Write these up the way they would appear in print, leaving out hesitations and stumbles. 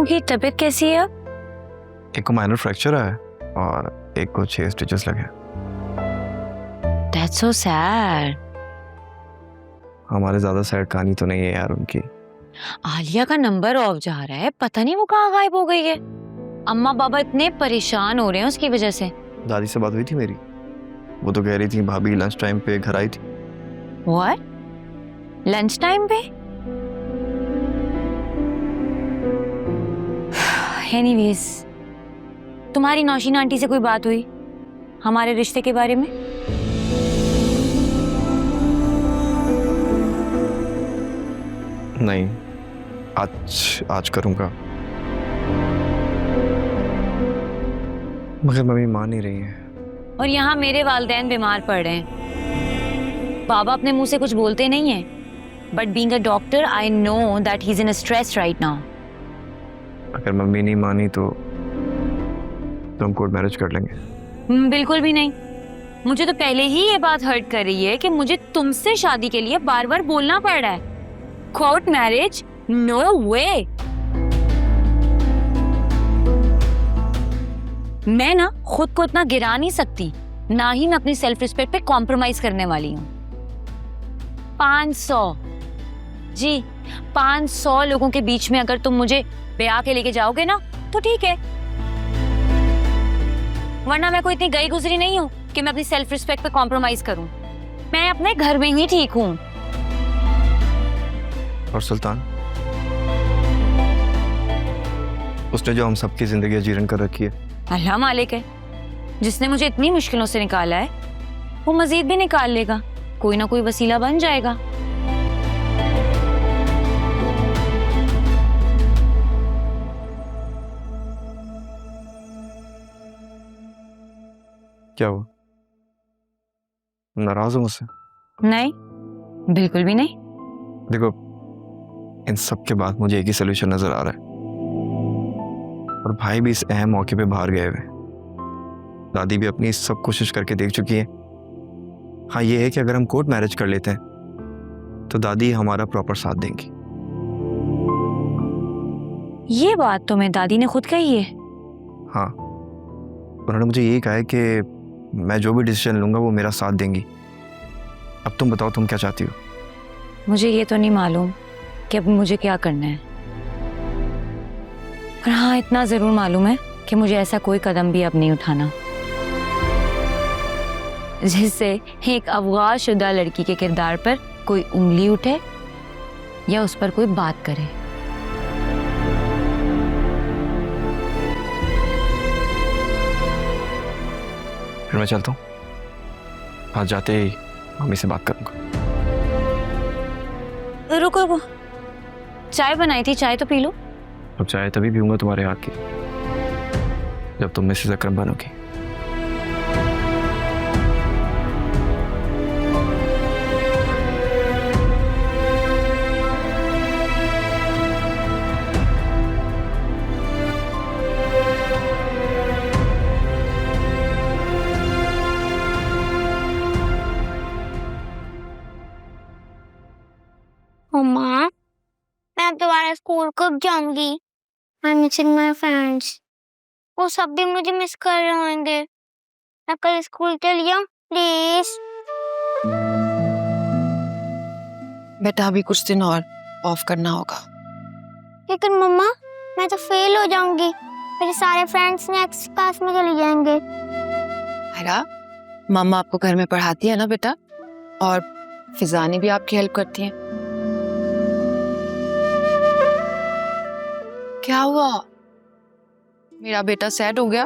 उनकी तबीयत कैसी है अब? एक को माइनर फ्रैक्चर है और एक को 6 स्टिचेस लगे। That's so sad. हमारे ज्यादा सैड कहानी तो नहीं है यार उनकी। आलिया का नंबर ऑफ जा रहा है, पता नहीं वो कहाँ गायब हो गई है। अम्मा बाबा इतने परेशान हो रहे हैं उसकी वजह से। दादी से बात हुई थी मेरी, वो तो कह रही थी भाभी लंच टाइम पे घर आई थी। What? लंच टाइम पे? एनीवेज, तुम्हारी नौशीन आंटी से कोई बात हुई हमारे रिश्ते के बारे में? नहीं, आज करूंगा, मगर मम्मी मान नहीं रही है। और यहाँ मेरे वालिदैन बीमार पड़ रहे हैं। बाबा अपने मुंह से कुछ बोलते नहीं है, but being a doctor I know that he is in stress right now. अगर मम्मी नहीं मानी तो हम कोर्ट मैरिज कर लेंगे। बिल्कुल भी नहीं। मुझे तो पहले ही ये बात हर्ट कर रही है कि मुझे तुमसे शादी के लिए बार बार बोलना पड़ रहा है। Court marriage? नो वे। मैं ना खुद को इतना गिरा नहीं सकती, ना ही मैं अपनी सेल्फ रिस्पेक्ट पे कॉम्प्रोमाइज करने वाली हूँ। 500 जी 500 लोगों के बीच में अगर तुम मुझे ब्याह के लेके जाओगे ना तो ठीक है, वरना मैं कोई इतनी गई गुजरी नहीं हूँ कि मैं अपनी सेल्फ रिस्पेक्ट पे कॉम्प्रोमाइज करूँ। मैं अपने घर में ही ठीक हूँ। और सुल्तान, उसने जो हम सबकी जिंदगी जीर्ण कर रखी है, अल्लाह मालिक है। जिसने मुझे इतनी मुश्किलों से निकाला है वो मजीद भी निकाल लेगा, कोई ना कोई वसीला बन जाएगा। क्या हुआ, नाराज हो मुझसे? नहीं, बिल्कुल भी नहीं। देखो, इन सब के बाद मुझे एक ही सोल्यूशन नजर आ रहा है, और भाई भी इस अहम मौके पे बाहर गए हुए। दादी भी अपनी सब कोशिश करके देख चुकी है। हाँ, ये है कि अगर हम कोर्ट मैरिज कर लेते हैं तो दादी हमारा प्रॉपर साथ देंगी। ये बात तो मैं दादी ने खुद कही है। हाँ, उन्होंने मुझे यही कहा है कि मैं जो भी डिसीजन लूंगा वो मेरा साथ देंगी। अब तुम बताओ, तुम क्या चाहती हो? मुझे ये तो नहीं मालूम कि अब मुझे क्या करना है, पर हाँ इतना जरूर मालूम है कि मुझे ऐसा कोई कदम भी अब नहीं उठाना जिससे एक अगवा-शुदा लड़की के किरदार पर कोई उंगली उठे या उस पर कोई बात करे। फिर मैं चलता हूँ, आज जाते ही मम्मी से बात करूंगा। रुको रुको, चाय बनाई थी, चाय तो पी लो। अब चाय तभी पीऊंगा तुम्हारे हाथ की जब तुम मिसेस अकरम बनोगी। मम्मा, मैं दोबारा स्कूल कब जाऊंगी? I missing my friends. वो सब भी मुझे मिस कर रहे होंगे। मैं कल स्कूल चली जाऊं प्लीज। बेटा अभी कुछ दिन और ऑफ करना होगा। लेकिन मम्मा, मैं तो फेल हो जाऊंगी। मेरे सारे फ्रेंड्स नेक्स्ट क्लास में चले जाएंगे। हैरा, मम्मा आपको घर में पढ़ाती है ना बेटा, और फिजानी भी आपकी हेल्प करती है। क्या हुआ, मेरा बेटा सैड हो गया?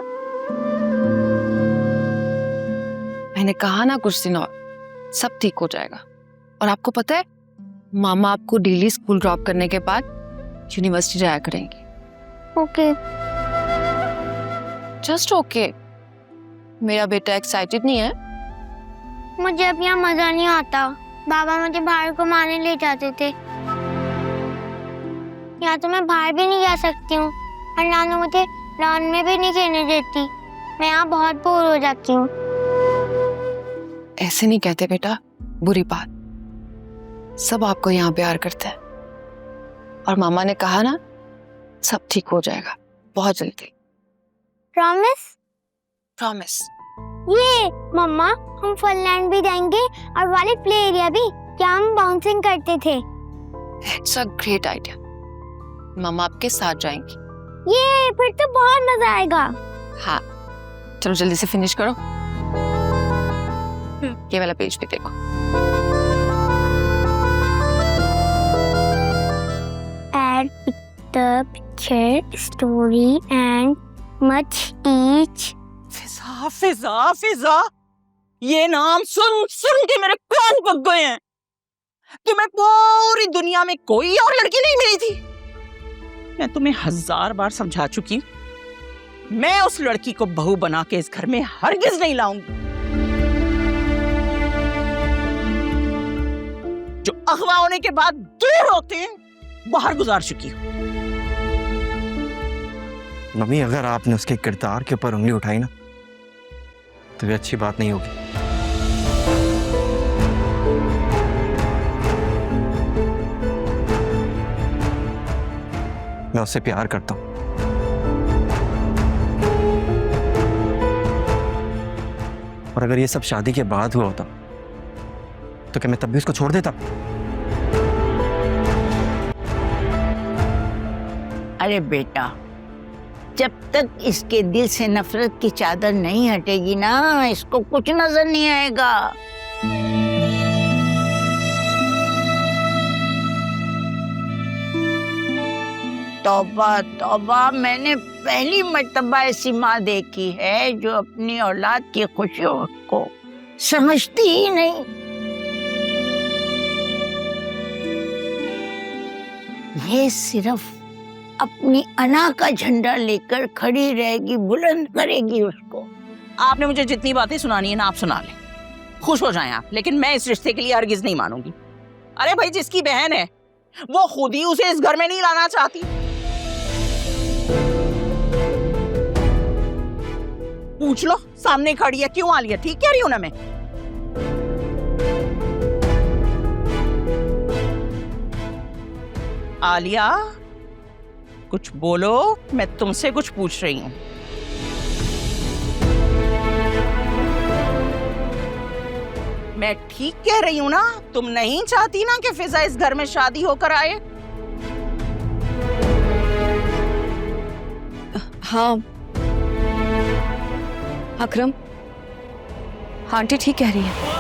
मैंने कहा ना कुछ दिन और सब ठीक हो जाएगा। और आपको पता है, मामा आपको डेली स्कूल ड्रॉप करने के बाद यूनिवर्सिटी जाया करेंगी। ओके। Just okay. मेरा बेटा एक्साइटेड नहीं है? मुझे अब यहाँ मजा नहीं आता। बाबा मुझे बाहर घुमाने ले जाते थे। यहाँ तो मैं बाहर भी नहीं जा सकती हूँ, और नानू मुझे लॉन में भी नहीं खेलने देती। मैं यहाँ बहुत बोर हो जाती हूँ। ऐसे नहीं कहते बेटा, बुरी बात। सब आपको यहाँ प्यार करते हैं। और मामा ने कहा ना, सब ठीक हो जाएगा बहुत जल्दी, प्रॉमिस? प्रॉमिस। ये मम्मा, हम फनलैंड भी जाएंगे और वाले प्ले एरिया भी, क्या हम बाउंसिंग करते थे। It's a great idea. Mamma आपके साथ जाएंगी। ये फिर तो बहुत मजा आएगा। हाँ, चलो जल्दी से फिनिश करो। ये वाला पेज भी देखो। Add the picture, story and much each. फिजा फिजा फिजा, ये नाम सुन सुन के मेरे कान पक गए हैं। तुम्हें पूरी दुनिया में कोई और लड़की नहीं मिली थी। मैं तुम्हें 1000 बार समझा चुकी हूं, मैं उस लड़की को बहू बना के इस घर में हरगिज नहीं लाऊंगी। जो अगवा होने के बाद दूर होते हैं, बाहर गुजार चुकी हूं। मम्मी, अगर आपने उसके किरदार के ऊपर उंगली उठाई ना, तो ये अच्छी बात नहीं होगी। मैं उससे प्यार करता हूं। और अगर ये सब शादी के बाद हुआ होता, तो क्या मैं तब भी उसको छोड़ देता? अरे बेटा, जब तक इसके दिल से नफरत की चादर नहीं हटेगी ना, इसको कुछ नजर नहीं आएगा। तौबा तौबा, मैंने पहली मर्तबा ऐसी माँ देखी है जो अपनी औलाद की खुशियों को समझती ही नहीं। ये सिर्फ अपनी अना का झंडा लेकर खड़ी रहेगी, बुलंद करेगी उसको। आपने मुझे जितनी बातें सुनानी है ना, आप सुना लें, खुश हो जाएं आप, लेकिन मैं इस रिश्ते के लिए हरगिज नहीं मानूंगी। अरे भाई, जिसकी बहन है वो खुद ही उसे इस घर में नहीं लाना चाहती। पूछ लो, सामने खड़ी है, क्यों आलिया ठीक कह रही हूं ना मैं? आलिया, कुछ बोलो, मैं तुमसे कुछ पूछ रही हूं। मैं ठीक कह रही हूं ना? तुम नहीं चाहती ना कि फिजा इस घर में शादी होकर आए? हाँ अकरम, आंटी ठीक कह रही है।